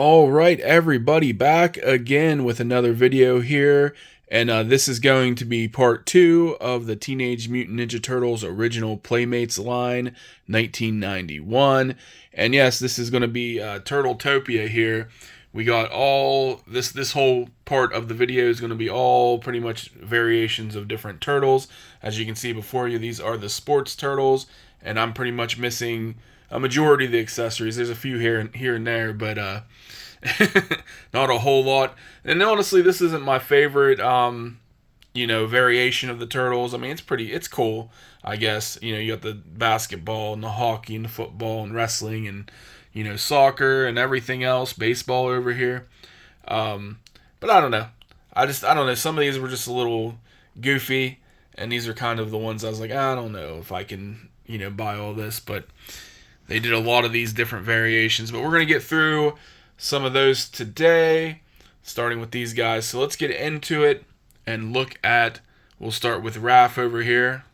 All right, everybody, back again with another video here, and this is going to be part 2 of the Teenage Mutant Ninja Turtles original Playmates line, 1991. And yes, this is going to be Turtletopia here. We got all this whole part of the video is going to be all pretty much variations of different turtles. As you can see before you, these are the sports turtles, and I'm pretty much missing a majority of the accessories. There's a few here and there, but not a whole lot. And honestly, this isn't my favorite variation of the turtles. I mean, it's cool, I guess. You got the basketball and the hockey and the football and wrestling and soccer and everything else, baseball over here. But I don't know. I don't know. Some of these were just a little goofy, and these are kind of the ones I was like, I don't know if I can buy all this, but they did a lot of these different variations. But we're going to get through some of those today, starting with these guys. So let's get into it and we'll start with Raph over here.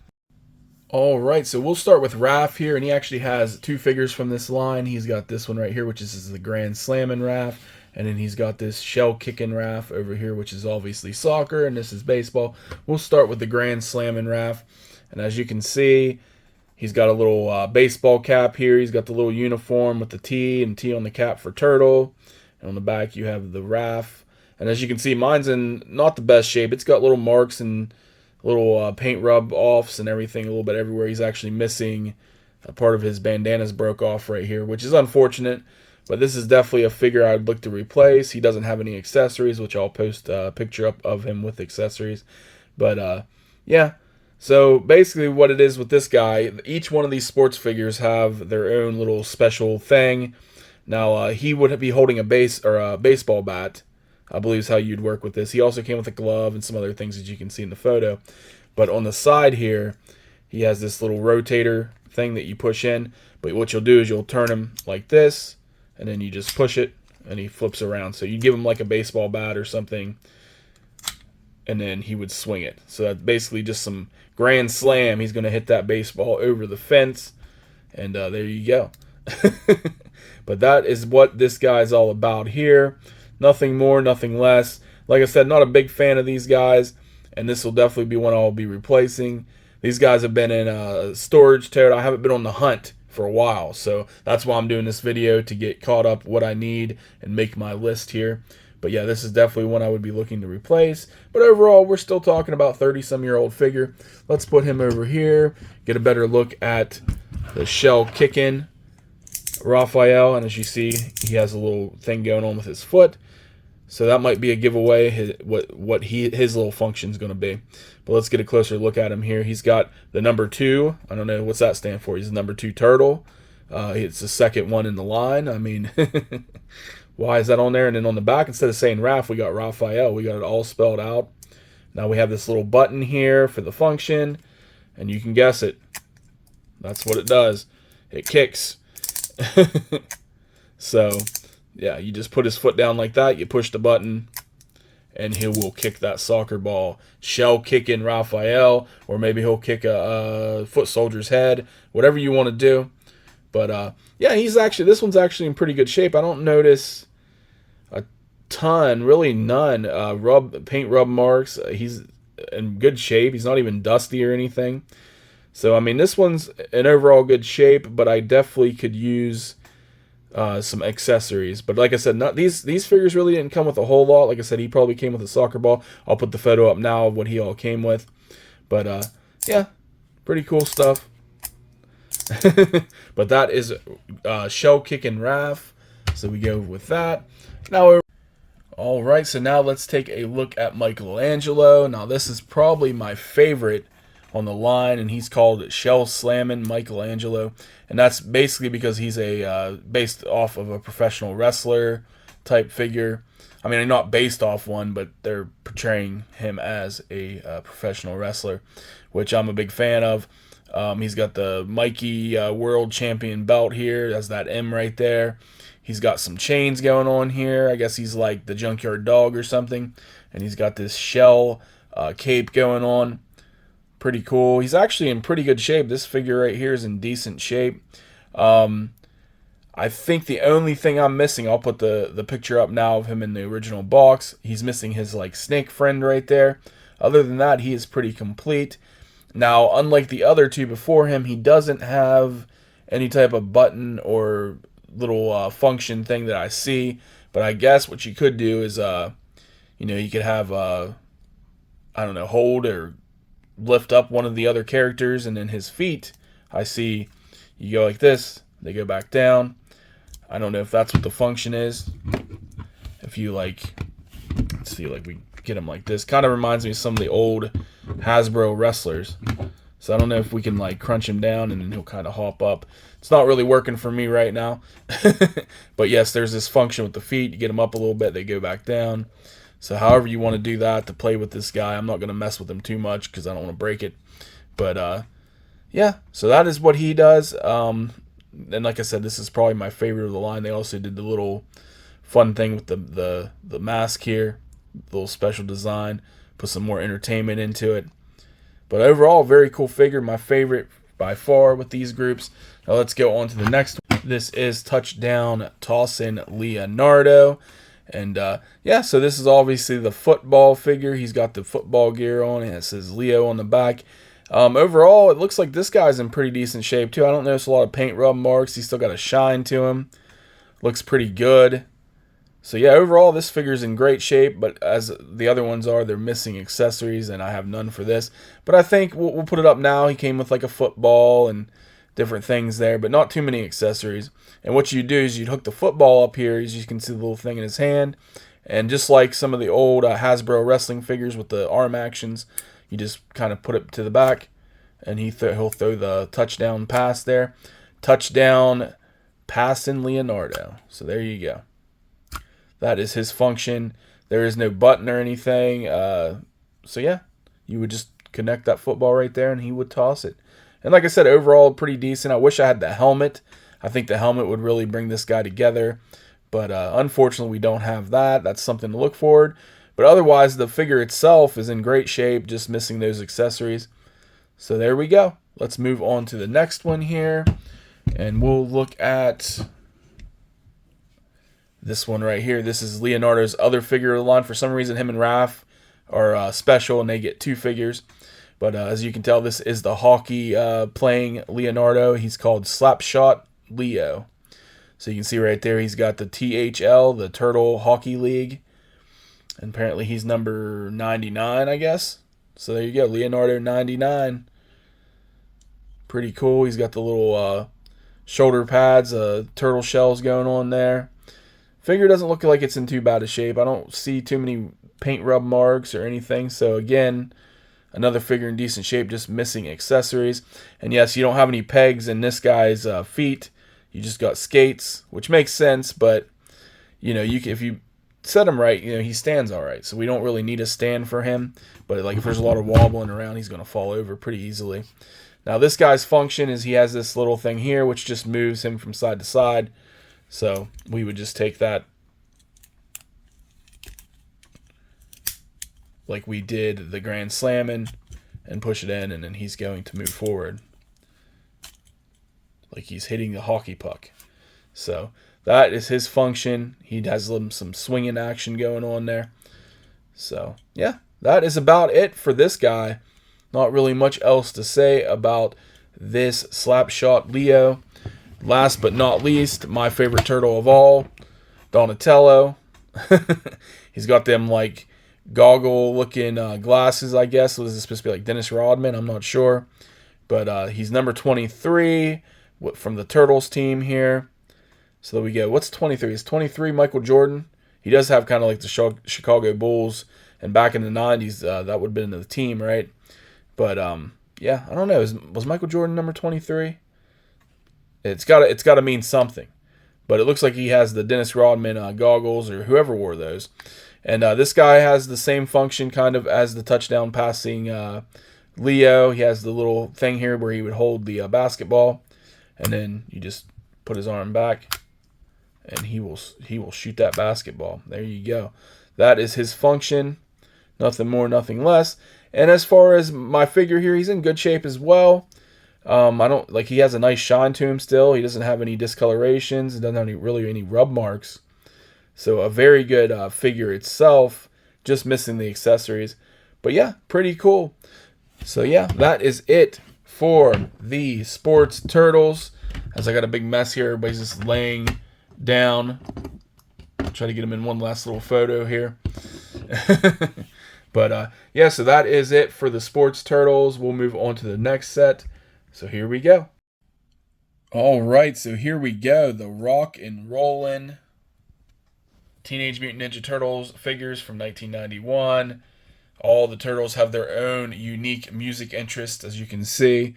All right, so we'll start with Raph here, and he actually has two figures from this line. He's got this one right here, which is the Grand Slammin' Raph, and then he's got this Shell Kickin' Raph over here, which is obviously soccer, and this is baseball. We'll start with the Grand Slammin' Raph, and as you can see, he's got a little baseball cap here. He's got the little uniform with the T and T on the cap for Turtle. And on the back, you have the Raph. And as you can see, mine's in not the best shape. It's got little marks and little paint rub-offs and everything a little bit everywhere. He's actually missing a part of his bandanas broke off right here, which is unfortunate. But this is definitely a figure I'd look to replace. He doesn't have any accessories, which I'll post a picture up of him with accessories. But, yeah. So basically what it is with this guy, each one of these sports figures have their own little special thing. Now, he would be holding a baseball bat, I believe is how you'd work with this. He also came with a glove and some other things that you can see in the photo. But on the side here, he has this little rotator thing that you push in. But what you'll do is you'll turn him like this, and then you just push it, and he flips around. So you give him like a baseball bat or something, and then he would swing it. So that's basically just some grand slam. He's going to hit that baseball over the fence, and there you go. But that is what this guy's all about here. Nothing more, nothing less. Like I said, not a big fan of these guys, and this will definitely be one I'll be replacing. These guys have been in storage tote. I haven't been on the hunt for a while, so that's why I'm doing this video, to get caught up what I need and make my list here. But yeah, this is definitely one I would be looking to replace. But overall, we're still talking about 30-some-year-old figure. Let's put him over here, get a better look at the Shell Kickin' Raphael. And as you see, he has a little thing going on with his foot. So that might be a giveaway, what his little function is going to be. But let's get a closer look at him here. He's got the number 2. I don't know what's that stand for. He's the number 2 turtle. It's the second one in the line. I mean, why is that on there? And then on the back, instead of saying Raph, we got Raphael. We got it all spelled out. Now we have this little button here for the function, and you can guess it. That's what it does. It kicks. So, yeah, you just put his foot down like that. You push the button, and he will kick that soccer ball. Shell Kickin' Raphael, or maybe he'll kick a foot soldier's head. Whatever you want to do. But, yeah, this one's actually in pretty good shape. I don't notice a ton, really none, paint rub marks. He's in good shape. He's not even dusty or anything. So, I mean, this one's in overall good shape, but I definitely could use some accessories. But like I said, these figures really didn't come with a whole lot. Like I said, he probably came with a soccer ball. I'll put the photo up now of what he all came with. But, yeah, pretty cool stuff. But that is Shell Kickin' Raph. So we go with that. Now, alright, so now let's take a look at Michelangelo. Now, this is probably my favorite on the line, and he's called Shell Slammin' Michelangelo. And that's basically because he's based off of a professional wrestler type figure. I mean, not based off one, but they're portraying him as a professional wrestler, which I'm a big fan of. He's got the Mikey World Champion belt here. That's that M right there. He's got some chains going on here. I guess he's like the Junkyard Dog or something. And he's got this shell cape going on. Pretty cool. He's actually in pretty good shape. This figure right here is in decent shape. I think the only thing I'm missing, I'll put the picture up now of him in the original box. He's missing his like snake friend right there. Other than that, he is pretty complete. Now, unlike the other two before him, he doesn't have any type of button or little function thing that I see. But I guess what you could do is, you could have, I don't know, hold or lift up one of the other characters, and then his feet, I see you go like this, they go back down. I don't know if that's what the function is. If you like, let's see, like we get him like this. Kind of reminds me of some of the old Hasbro wrestlers. So I don't know if we can like crunch him down and then he'll kind of hop up. It's not really working for me right now. But yes, there's this function with the feet. You get them up a little bit, they go back down. So however you want to do that to play with this guy, I'm not going to mess with him too much because I don't want to break it. But yeah, so that is what he does. And like I said, this is probably my favorite of the line. They also did the little fun thing with the mask here, little special design, put some more entertainment into it. But overall, very cool figure. My favorite by far with these groups. Now let's go on to the next one. This is Touchdown Tossin' Leonardo. And yeah, so this is obviously the football figure. He's got the football gear on, and it says Leo on the back. Overall, it looks like this guy's in pretty decent shape too. I don't notice a lot of paint rub marks. He's still got a shine to him. Looks pretty good. So yeah, overall, this figure's in great shape, but as the other ones are, they're missing accessories, and I have none for this. But I think we'll put it up now. He came with like a football and different things there, but not too many accessories. And what you do is you'd hook the football up here, as you can see the little thing in his hand. And just like some of the old Hasbro wrestling figures with the arm actions, you just kind of put it to the back, and he'll throw the touchdown pass there. Touchdown Passin' Leonardo. So there you go. That is his function. There is no button or anything. So yeah, you would just connect that football right there, and he would toss it. And like I said, overall, pretty decent. I wish I had the helmet. I think the helmet would really bring this guy together. But unfortunately, we don't have that. That's something to look forward. But otherwise, the figure itself is in great shape, just missing those accessories. So there we go. Let's move on to the next one here. And we'll look at this one right here. This is Leonardo's other figure of the line. For some reason, him and Raph are special, and they get two figures. But as you can tell, this is the hockey playing Leonardo. He's called Slapshot Leo. So you can see right there, he's got the THL, the Turtle Hockey League. And apparently he's number 99, I guess. So there you go, Leonardo 99. Pretty cool. He's got the little shoulder pads, turtle shells going on there. Figure doesn't look like it's in too bad a shape. I don't see too many paint rub marks or anything. So again, another figure in decent shape, just missing accessories. And yes, you don't have any pegs in this guy's feet. You just got skates, which makes sense. But if you set him right, he stands all right. So we don't really need a stand for him. But like if there's a lot of wobbling around, he's going to fall over pretty easily. Now this guy's function is he has this little thing here, which just moves him from side to side. So we would just take that like we did the Grand Slammin' and push it in, and then he's going to move forward like he's hitting the hockey puck. So that is his function. He has some swinging action going on there. So yeah, that is about it for this guy. Not really much else to say about this Slapshot Leo. Last but not least, my favorite turtle of all, Donatello. He's got them like goggle-looking glasses, I guess. So this is supposed to be like Dennis Rodman. I'm not sure. But he's number 23 from the Turtles team here. So there we go. What's 23? Is 23 Michael Jordan? He does have kind of like the Chicago Bulls. And back in the 90s, that would have been the team, right? But yeah, I don't know. Was Michael Jordan number 23? It's got to mean something. But it looks like he has the Dennis Rodman goggles, or whoever wore those. And this guy has the same function kind of as the touchdown passing Leo. He has the little thing here where he would hold the basketball. And then you just put his arm back, and he will shoot that basketball. There you go. That is his function. Nothing more, nothing less. And as far as my figure here, he's in good shape as well. I don't like he has a nice shine to him still. He doesn't have any discolorations. He doesn't have any rub marks. So a very good figure itself. Just missing the accessories. But yeah, pretty cool. So yeah, that is it for the Sports Turtles. As I got a big mess here, everybody's just laying down. I'll try to get them in one last little photo here. But yeah, so that is it for the Sports Turtles. We'll move on to the next set. So here we go. All right, so here we go. The Rock and Rollin' Teenage Mutant Ninja Turtles figures from 1991. All the turtles have their own unique music interests, as you can see.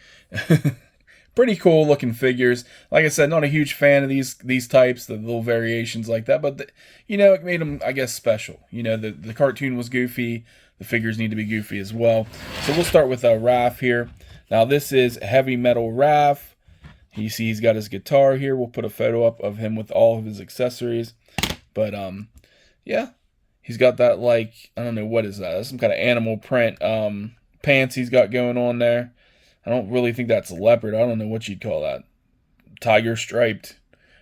Pretty cool looking figures. Like I said, not a huge fan of these types, the little variations like that, but it made them, I guess, special. The cartoon was goofy. The figures need to be goofy as well. So we'll start with Raph here. Now this is Heavy Metal Raph. You see he's got his guitar here. We'll put a photo up of him with all of his accessories. But yeah, he's got that, like, I don't know, what is that? That's some kind of animal print pants he's got going on there. I don't really think that's a leopard. I don't know what you'd call that. Tiger striped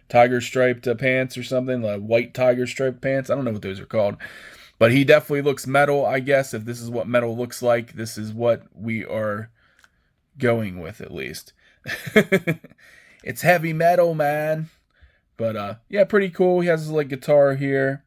pants or something, like white tiger striped pants. I don't know what those are called. But he definitely looks metal, I guess. If this is what metal looks like, this is what we are going with, at least. It's heavy metal, man. But yeah, pretty cool. He has his like guitar here,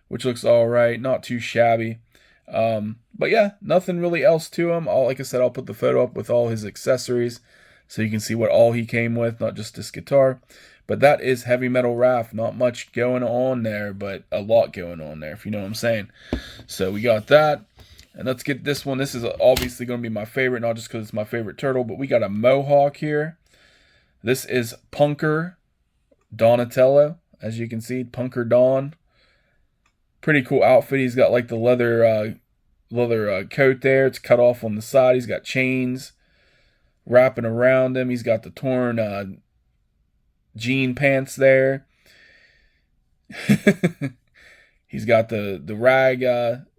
which looks all right, not too shabby. But yeah, nothing really else to him. Like I said, I'll put the photo up with all his accessories so you can see what all he came with, not just this guitar. But that is Heavy Metal Raph. Not much going on there, but a lot going on there, if you know what I'm saying. So we got that. And let's get this one. This is obviously going to be my favorite, not just because it's my favorite turtle, but we got a mohawk here. This is Punker Donatello, as you can see, Punker Don. Pretty cool outfit. He's got like the leather coat there. It's cut off on the side. He's got chains wrapping around him. He's got the torn jean pants there. He's got the rag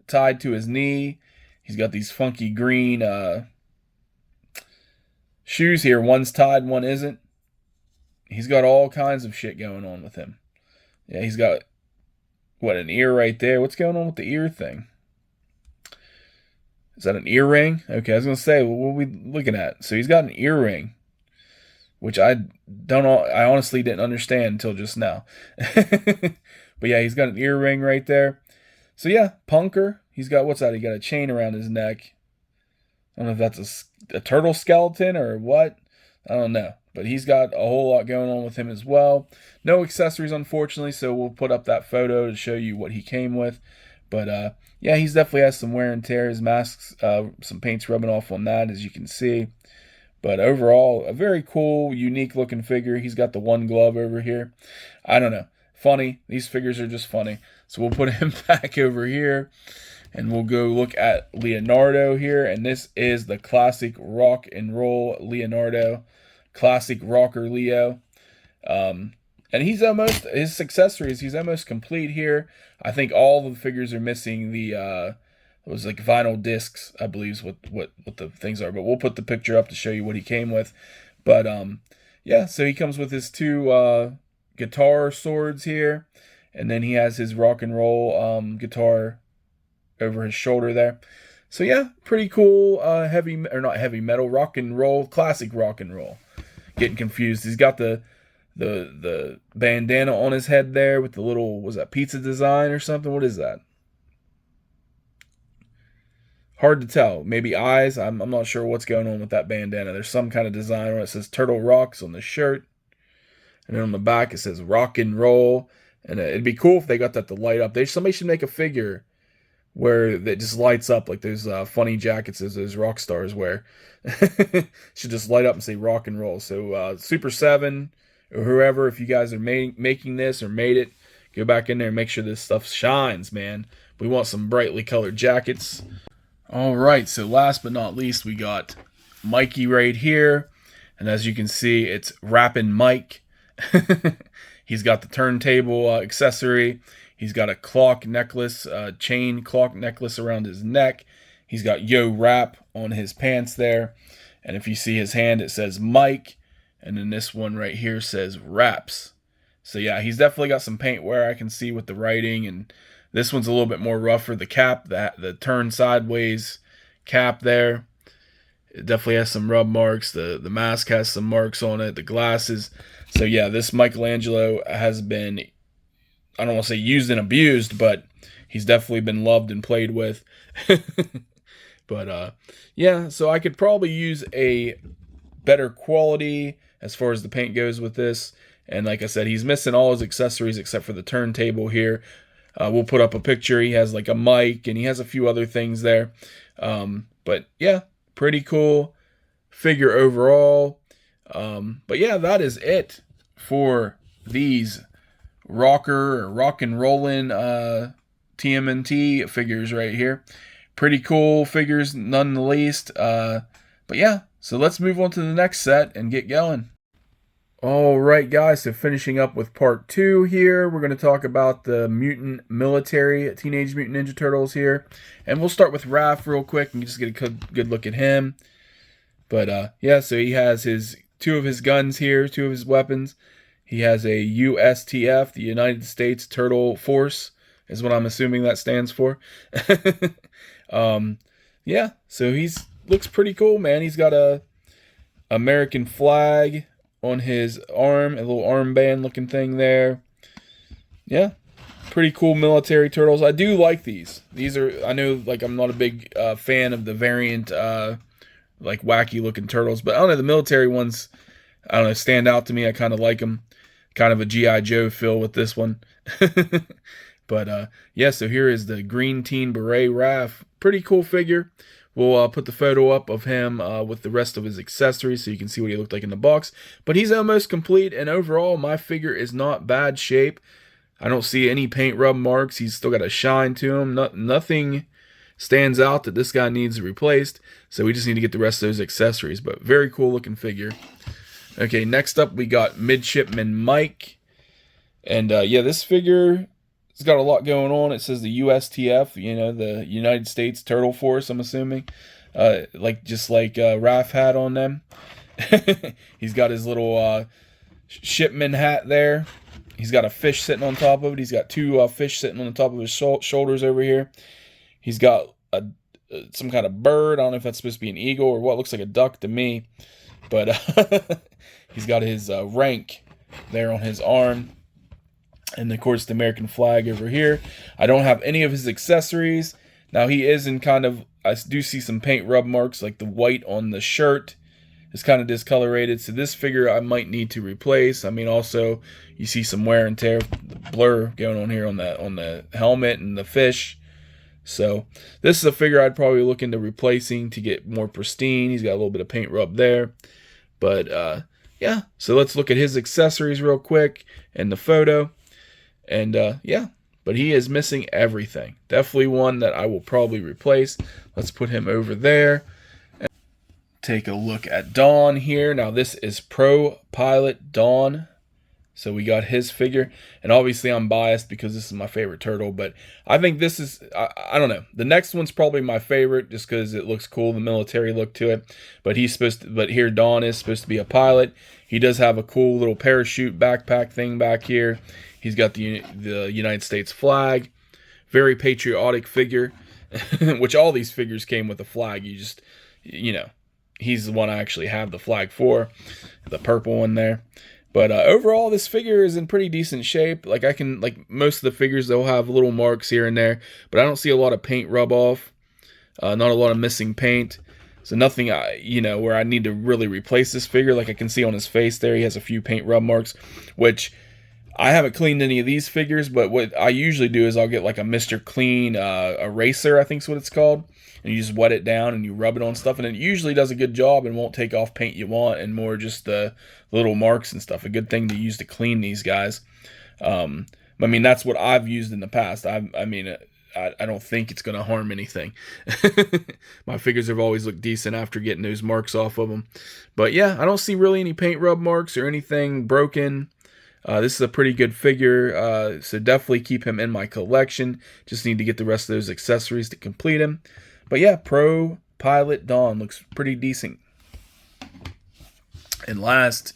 tied to his knee. He's got these funky green shoes here. One's tied, one isn't. He's got all kinds of shit going on with him. Yeah, he's got, what, an ear right there. What's going on with the ear thing? Is that an earring? Okay, I was going to say, what are we looking at? So he's got an earring, which I honestly didn't understand until just now. But yeah, he's got an earring right there. So yeah, Punker. He's got, what's that? He got a chain around his neck. I don't know if that's a turtle skeleton or what. I don't know. But he's got a whole lot going on with him as well. No accessories, unfortunately, so we'll put up that photo to show you what he came with. But yeah, he's definitely has some wear and tear. His mask's, some paint's rubbing off on that, as you can see. But overall, a very cool, unique-looking figure. He's got the one glove over here. I don't know. Funny. These figures are just funny. So we'll put him back over here. And we'll go look at Leonardo here. And this is the classic rock and roll Leonardo. Classic rocker Leo. And he's almost, his accessories, he's almost complete here. I think all the figures are missing the, it was like vinyl discs, I believe is what the things are. But we'll put the picture up to show you what he came with. But yeah, so he comes with his two guitar swords here. And then he has his rock and roll guitar over his shoulder there. So yeah, pretty cool not heavy metal, rock and roll, classic rock and roll. Getting confused. He's got the bandana on his head there with the little, was that pizza design or something? What is that? Hard to tell. Maybe eyes. I'm not sure what's going on with that bandana. There's some kind of design where it says Turtle Rocks on the shirt. And then on the back it says rock and roll. And it'd be cool if they got that to light up. Somebody should make a figure where it just lights up like those funny jackets as those rock stars wear. Should just light up and say rock and roll. So Super 7 or whoever, if you guys are making this or made it, go back in there and make sure this stuff shines, man. We want some brightly colored jackets. All right, so last but not least, we got Mikey right here. And as you can see, it's Rappin' Mike. He's got the turntable accessory. He's got a clock necklace, chain clock necklace around his neck. He's got Yo Rap on his pants there. And if you see his hand, it says Mike. And then this one right here says Raps. So yeah, he's definitely got some paint wear, I can see, with the writing. And this one's a little bit more rougher. The cap, the turn sideways cap there, it definitely has some rub marks. The mask has some marks on it. The glasses. So yeah, this Michelangelo has been, I don't want to say used and abused, but he's definitely been loved and played with. But yeah, so I could probably use a better quality as far as the paint goes with this. And like I said, he's missing all his accessories except for the turntable here. We'll put up a picture. He has like a mic and he has a few other things there. But yeah, pretty cool figure overall. But yeah, that is it for these rock and rollin' TMNT figures right here. Pretty cool figures, none the least. But yeah, so let's move on to the next set and get going. Alright guys, so finishing up with part 2 here, we're going to talk about the mutant military Teenage Mutant Ninja Turtles here. And we'll start with Raph real quick and just get a good look at him. But yeah, so he has two of his guns here, two of his weapons. He has a USTF, the United States Turtle Force, is what I'm assuming that stands for. Yeah, so looks pretty cool, man. He's got a American flag on his arm, a little armband looking thing there. Yeah, pretty cool military turtles. I do like these. These are, I know, like, I'm not a big fan of the variant, like, wacky looking turtles, but I don't know, the military ones, I don't know, stand out to me. I kind of like them. Kind of a G.I. Joe feel with this one. But yeah, so here is the Green Teen Beret Raph. Pretty cool figure. We'll put the photo up of him with the rest of his accessories so you can see what he looked like in the box. But he's almost complete, and overall, my figure is not bad shape. I don't see any paint rub marks. He's still got a shine to him. Nothing stands out that this guy needs replaced. So we just need to get the rest of those accessories. But very cool looking figure. Okay, next up we got Midshipman Mike. And yeah, this figure... it's got a lot going on. It says the USTF, you know, the United States Turtle Force, I'm assuming. Just like Raph had on them. He's got his little shipman hat there. He's got a fish sitting on top of it. He's got two fish sitting on the top of his shoulders over here. He's got some kind of bird. I don't know if that's supposed to be an eagle or what. Looks like a duck to me. But he's got his rank there on his arm. And of course, the American flag over here. I don't have any of his accessories. Now, he is in kind of, I do see some paint rub marks, like the white on the shirt is kind of discolorated. So this figure I might need to replace. I mean, also, you see some wear and tear, blur going on here on the helmet and the fish. So this is a figure I'd probably look into replacing to get more pristine. He's got a little bit of paint rub there. But yeah, so let's look at his accessories real quick and the photo. And yeah, but he is missing everything. Definitely one that I will probably replace. Let's put him over there. And take a look at Dawn here. Now this is Pro Pilot Dawn. So we got his figure. And obviously I'm biased because this is my favorite turtle. But I think this is, I don't know. The next one's probably my favorite just because it looks cool. The military look to it. But but here Dawn is supposed to be a pilot. He does have a cool little parachute backpack thing back here. He's got the United States flag. Very patriotic figure. Which all these figures came with a flag. You know, he's the one I actually have the flag for. The purple one there. But overall, this figure is in pretty decent shape. Like most of the figures, they'll have little marks here and there. But I don't see a lot of paint rub off. Not a lot of missing paint. So nothing, where I need to really replace this figure. Like I can see on his face there, he has a few paint rub marks. Which... I haven't cleaned any of these figures, but what I usually do is I'll get like a Mr. Clean eraser, I think is what it's called. And you just wet it down and you rub it on stuff. And it usually does a good job and won't take off paint you want and more just the little marks and stuff. A good thing to use to clean these guys. I mean, that's what I've used in the past. I don't think it's going to harm anything. My figures have always looked decent after getting those marks off of them. But yeah, I don't see really any paint rub marks or anything broken. This is a pretty good figure, so definitely keep him in my collection. Just need to get the rest of those accessories to complete him. But yeah, Pro Pilot Dawn looks pretty decent. And last,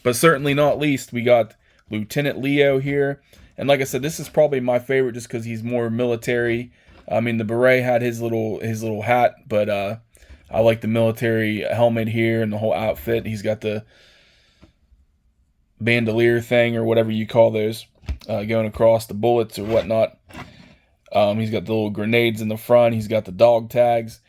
but certainly not least, we got Lieutenant Leo here. And like I said, this is probably my favorite just because he's more military. I mean, the beret had his little hat, but I like the military helmet here and the whole outfit. He's got the bandolier thing or whatever you call those going across the bullets or whatnot. He's got the little grenades in the front. He's got the dog tags.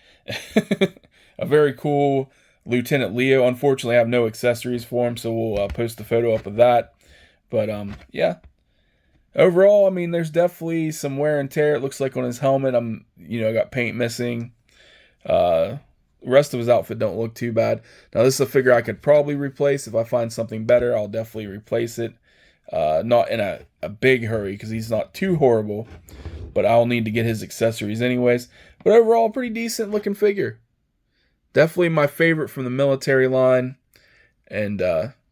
A very cool Lieutenant Leo. Unfortunately, I have no accessories for him, so we'll post a photo up of that. But yeah. Overall, I mean, there's definitely some wear and tear. It looks like on his helmet, I got paint missing. The rest of his outfit don't look too bad. Now, this is a figure I could probably replace. If I find something better, I'll definitely replace it. Not in a big hurry because he's not too horrible, but I'll need to get his accessories anyways. But overall, pretty decent looking figure. Definitely my favorite from the military line. And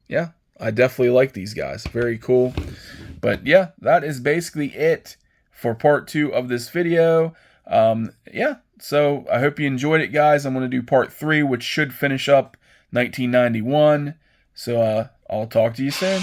yeah, I definitely like these guys. Very cool. But yeah, that is basically it for part 2 of this video. Yeah, so I hope you enjoyed it, guys. I'm going to do part 3, which should finish up 1991. So I'll talk to you soon.